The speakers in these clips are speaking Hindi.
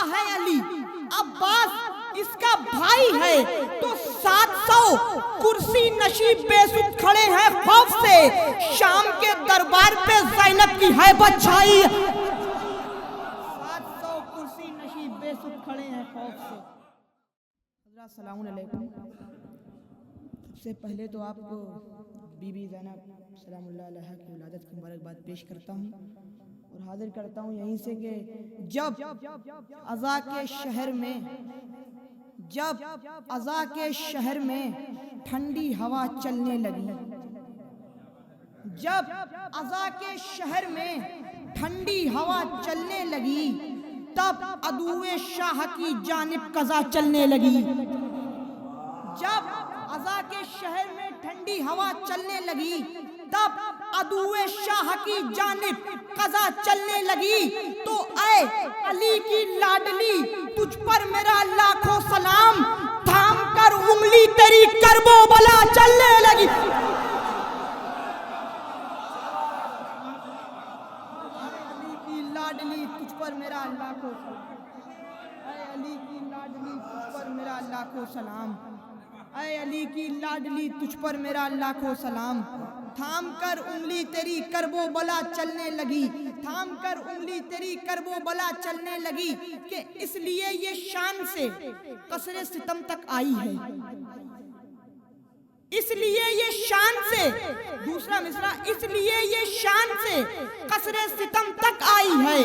है अली, अब्बास इसका भाई है, तो 700 कुर्सी नशीब बेसुध खड़े हैं खौफ से, शाम के दरबार पे ज़ैनब की हैबत छाई। 700 कुर्सी नशीब बेसुध खड़े हैं खौफ से। अस्सलाम वालेकुम। सबसे पहले तो आपको बीबी ज़ैनब सलामुल्लाह अलैहा की विलादत की मुबारकबाद पेश करता हूँ और हाजिर करता हूँ यहीं से कि जब अज़ा के शहर में ठंडी हवा चलने लगी, जब अज़ा के शहर में ठंडी हवा चलने लगी, तब अदुए शाह की जानिब कज़ा चलने लगी। जब अज़ा के शहर में ठंडी हवा चलने लगी, तब अदुए शाह की जानिब कज़ा चलने लगी। तो ऐ अली की लाडली, तुझ पर मेरा लाखों सलाम, थाम कर उंगली तेरी करबो बला चलने लगी। अली की लाडली, तुझ पर मेरा लाखों सलाम, ऐ अली की लाडली, तुझ पर मेरा लाखों सलाम, ऐ अली की लाडली, तुझ पर मेरा लाखों सलाम, थाम कर उंगली तेरी करबो बला चलने लगी, थाम कर उंगली तेरी करबो बला चलने लगी। कि इसलिए ये शान से कसरे सितम तक आई है, इसलिए ये शान से, दूसरा मिसरा, इसलिए ये शान से कसरे सितम तक आई है।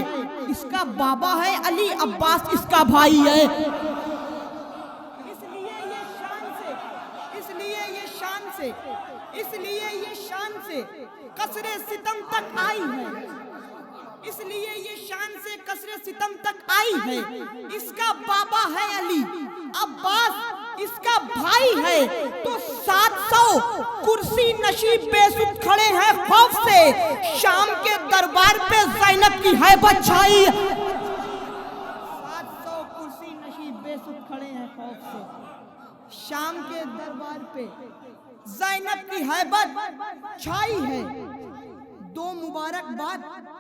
इसका बाबा है अली, अब्बास इसका भाई है। इसलिए ये शान से कसरे सितम तक आई है, इसलिए ये शान से कसरे सितम तक आई है। इसका बाबा है अली, अब्बास इसका भाई है, तो 700 कुर्सी नशीब बेसुध खड़े हैं खौफ से, शाम के दरबार पे ज़ैनब की हैबत छाई। 700 कुर्सी नशीब बेसुध खड़े हैं खौफ से, शाम के दरबार पे ज़ैनब की हैबत छाई है। दो मुबारकबाद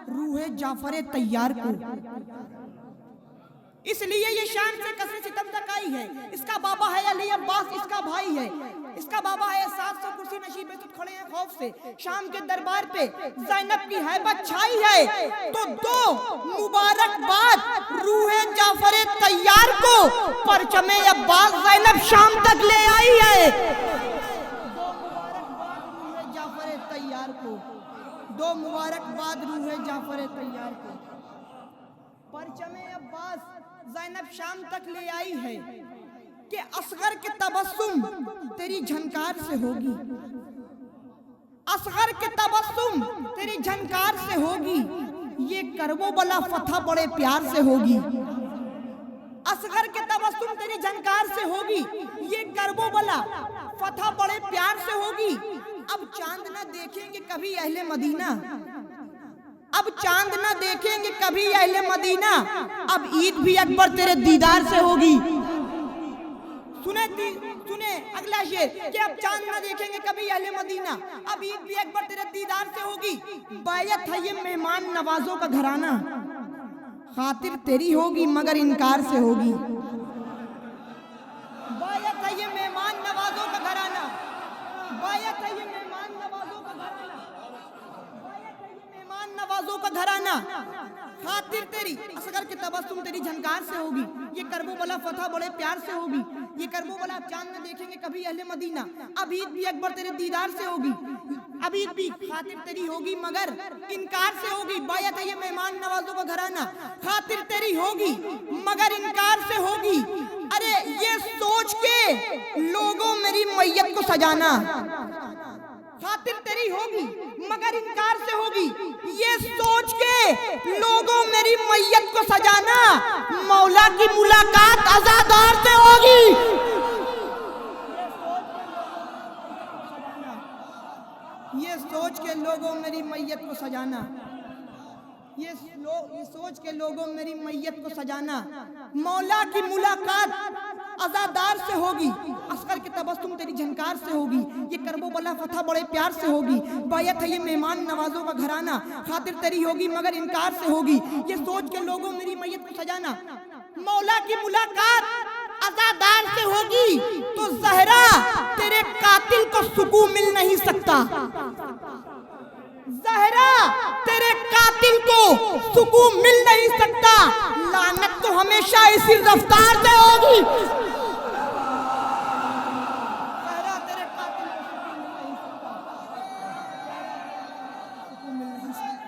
रूहे जाफर तैयार को, इसलिए ये शान से कसरे सितम तक आई है। इसका बाबा है अली, अब्बास इसका भाई है। इसका बाबा है 700 कुर्सी नशीब बेसुध खड़े हैं खौफ से, शाम के दरबार पे ज़ैनब की हैबत छाई है। तो दो मुबारकबाद रूहे जाफर तैयार को, परचमे अब्बास ज़ैनब शाम तक ले आई है। दो मुबारकबाद रूहे जाफर तैयार को, परचमे अब्बास ज़ैनब शाम तक ले आई है। कि असगर के तबस्सुम तेरी झनकार से होगी, असगर के तबस्सुम तेरी झनकार से होगी, ये करबो बला फतह बड़े प्यार से होगी। असगर के तबस्सुम तेरी झनकार से होगी, ये करबो बला फतह बड़े प्यार से होगी। अब चांद ना देखेंगे कभी अहले मदीना, अब चांद ना देखेंगे कभी अहले मदीना, अब ईद भी अकबर तेरे दीदार से होगी। सुने अगला शेर कि अब चांद ना देखेंगे कभी अहले मदीना, अब ईद भी अकबर तेरे दीदार से होगी। बैयत है ये मेहमान नवाजों का घराना, खातिर तेरी होगी मगर इनकार से होगी। बैयत है ये मेहमान नवाजों का घराना, बैयत है ये मेहमान नवाजों का घराना, बैयत है ये मेहमान नवाजों का घराना, खातिर तेरी असगर के तबस्सुम तेरी झनकार से होगी, ये करबो बला फतह बड़े प्यार से होगी। ये करबो बला चांद न देखेंगे कभी अहले मदीना, अब ईद भी अकबर तेरे दीदार से होगी, अब ईद भी खातिर तेरी होगी मगर इनकार से होगी। बैयत है ये मेहमान नवाजों का घराना, खातिर तेरी होगी मगर इनकार से होगी। अरे ये सोच के लोगों मेरी मैयत को सजाना, खातिर तेरी होगी मगर इनकार से होगी। ये सोच के लोगों मेरी मैयत को सजाना, मौला की मुलाकात अज़ादार से होगी। ये सोच के लोगों मेरी मैयत को सजाना, ये सोच के लोगों मेरी मैयत को सजाना, मौला की मुलाकात अज़ादार से होगी, अस्कर की तबस्सुम तेरी झनकार से होगी, ये करबो बला फतह बड़े प्यार से होगी, बायत है ये मेहमान नवाजों का घराना, खातिर तेरी होगी मगर इनकार से होगी, ये सोच के लोगों मेरी मैयत को सजाना, मौला की मुलाकात अज़ादार से होगी तो ज़हरा तेरे कातिल को सुकून मिल नहीं सकता, ज़हरा तेरे कातिल को सुकून मिल नहीं सकता, लानत तो हमेशा इसी रफ्तार से होगी। ज़हरा तेरे कातिल को सुकून मिल नहीं सकता,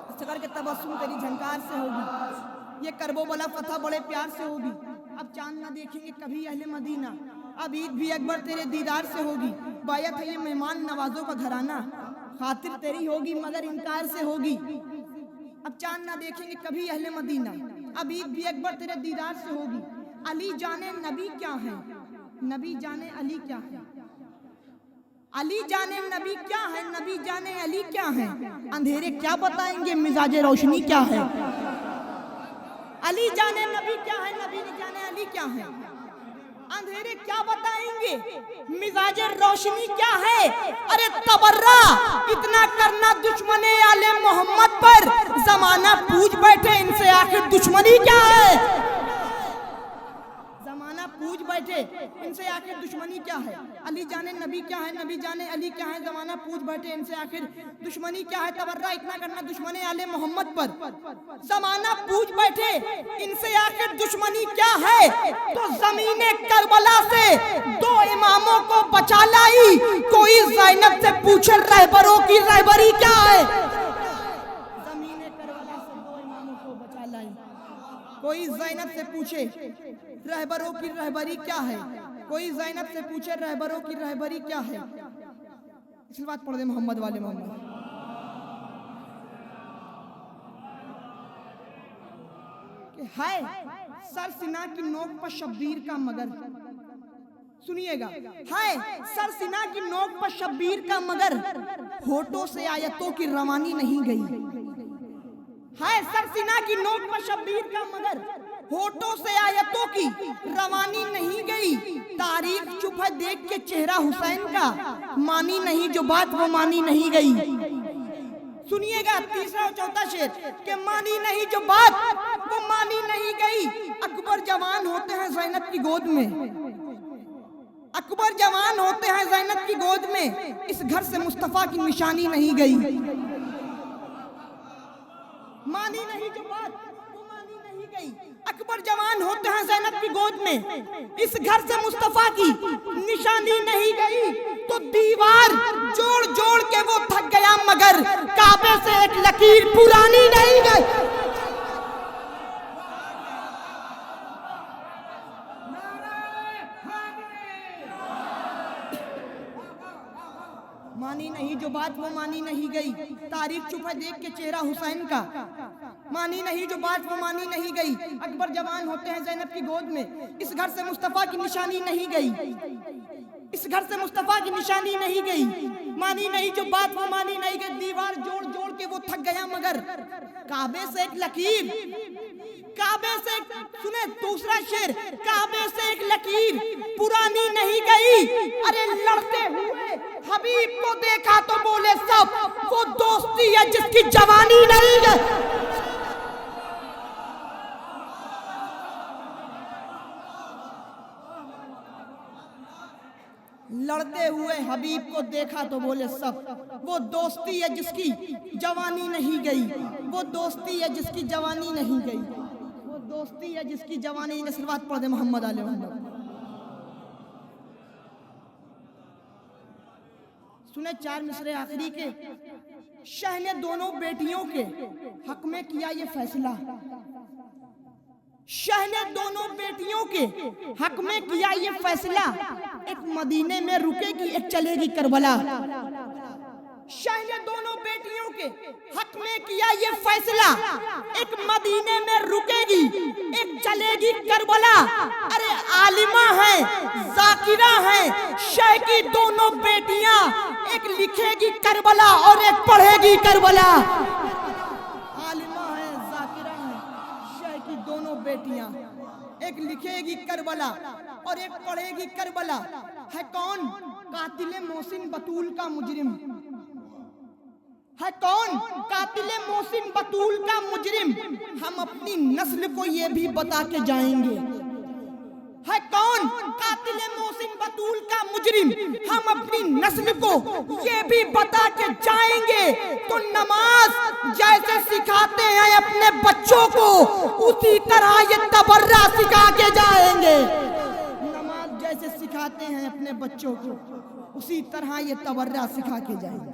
असगर के तबस्सुम तेरी झनकार से होगी, ये करबो बला फतह बड़े प्यार से होगी, अब चांद ना देखेंगे कभी अहले मदीना, अब ईद भी अकबर तेरे दीदार से होगी, बायत है ये मेहमान नवाजों का घराना, खातिर तेरी होगी मगर इनकार से होगी, अब चांद ना देखेंगे कभी अहले मदीना, अब ईद भी अकबर तेरे दीदार से होगी, अली जाने नबी क्या है, नबी जाने अली क्या है, अली जाने नबी क्या है, नबी जाने अली क्या है, अंधेरे क्या बताएंगे मिजाजे रोशनी क्या है, अली जाने नबी क्या है, नबी जाने अली क्या है, अंधेरे क्या बताएंगे मिजाजे रोशनी क्या है, अरे तबर्रा इतना करना दुश्मने आले मोहम्मद पर, जमाना पूछ बैठे इनसे आखिर दुश्मनी क्या है, जमाना पूछ बैठे इनसे आखिर दुश्मनी क्या है, अली जाने नबी क्या है, नबी जाने अली क्या है, जमाना पूछ बैठे इनसे आखिर दुश्मनी क्या है, तबर्रा इतना करना दुश्मने आले मोहम्मद पर, जमाना पूछ बैठे इनसे आखिर दुश्मनी क्या है, तो जमीने करबला से दो इमामों को बचा लाई, कोई ज़ैनब से पूछे रहबरों की रहबरी क्या है, जमीने करबला से दो इमामों को बचा लाई, कोई ज़ैनब से पूछे रहबरों की रहबरी क्या है, कोई ज़ैनब से पूछे रहबरों की रहबरी क्या है, इसलिए बात पढ़ दे मोहम्मद वाले मोहम्मद। है सर सिना की नोक पर शब्बीर का मगर, सुनिएगा, है सर सिना की नोक पर शब्बीर का मगर, होठों से आयतों की रवानी नहीं गई, है सर सिना की नोक पर शब्बीर का मगर, होठों से आयतों की रवानी नहीं गई, तारीख चुप है देख के चेहरा हुसैन का, मानी नहीं जो बात वो मानी नहीं गई, सुनिएगा तीसरा और चौथा शेर के मानी नहीं जो बात वो मानी नहीं गई, अकबर जवान होते हैं ज़ैनब की गोद में, अकबर जवान होते हैं ज़ैनब की गोद में, इस घर से मुस्तफा की निशानी नहीं गई, मानी नहीं जो बात वो मानी नहीं गई, अकबर जवान होते हैं ज़ैनब की गोद में, इस घर से मुस्तफा की निशानी नहीं गई, तो दीवार जोड़ जोड़ के वो थक गया मगर काबे से एक लकीर पुरानी नहीं गई, मानी नहीं जो बात वो मानी नहीं गई, तारीख चुप है देख के चेहरा हुसैन का, मानी नहीं जो बात वो मानी नहीं गई, अकबर जवान होते हैं ज़ैनब की गोद में, इस घर से मुस्तफा की निशानी नहीं गई, इस घर से मुस्तफा की निशानी नहीं गई, मानी नहीं जो बात वो मानी नहीं गई, दीवार जोड़ जोड़ के वो थक गया मगर काबे से एक लकीर, काबे से सुने दूसरा शेर, काबे से एक लकीर पुरानी नहीं गई, अरे लड़ते हुए हबीब को देखा तो बोले सब वो दोस्ती है जिसकी जवानी नहीं गई, लड़ते हुए हबीब को देखा तो बोले सब वो दोस्ती है जिसकी जवानी नहीं गई, वो दोस्ती है जिसकी जवानी नहीं गई, वो दोस्ती है जिसकी जवानी नहीं। सिलवात पढ़ दे मोहम्मद आले मोहम्मद। सुने चार मिसरे आखिरी के, शाह ने दोनों बेटियों के हक में किया ये फैसला, शाह ने दोनों बेटियों के हक में किया ये फैसला, एक मदीने में रुकेगी एक चलेगी करबला, शाह ने दोनों बेटियों के हक में किया ये फैसला, एक मदीने में रुकेगी एक चलेगी करबला, अरे आलिमा है जाकिरा है शाह की दोनों बेटियां, एक लिखेगी करबला और एक पढ़ेगी करबला। आलिमा है, जाकिरा है, शेख की दोनों बेटियां, एक लिखेगी करबला और एक पढ़ेगी करबला। है कौन? कातिले मोहसिन बतूल का मुजरिम। है कौन? कातिले मोहसिन बतूल का मुजरिम। हम अपनी नस्ल को ये भी बता के जाएंगे। है कौन? कातिले मोहसिन बतूल का मुजरिम। हम अपनी नस्ल को ये भी बता के जाएंगे। तो नमाज जैसे सिखाते हैं अपने बच्चों को, उसी तरह ये तबर्रा सिखा के जाएंगे। नमाज जैसे सिखाते हैं अपने बच्चों को, उसी तरह ये तबर्रा सिखा के जाएंगे।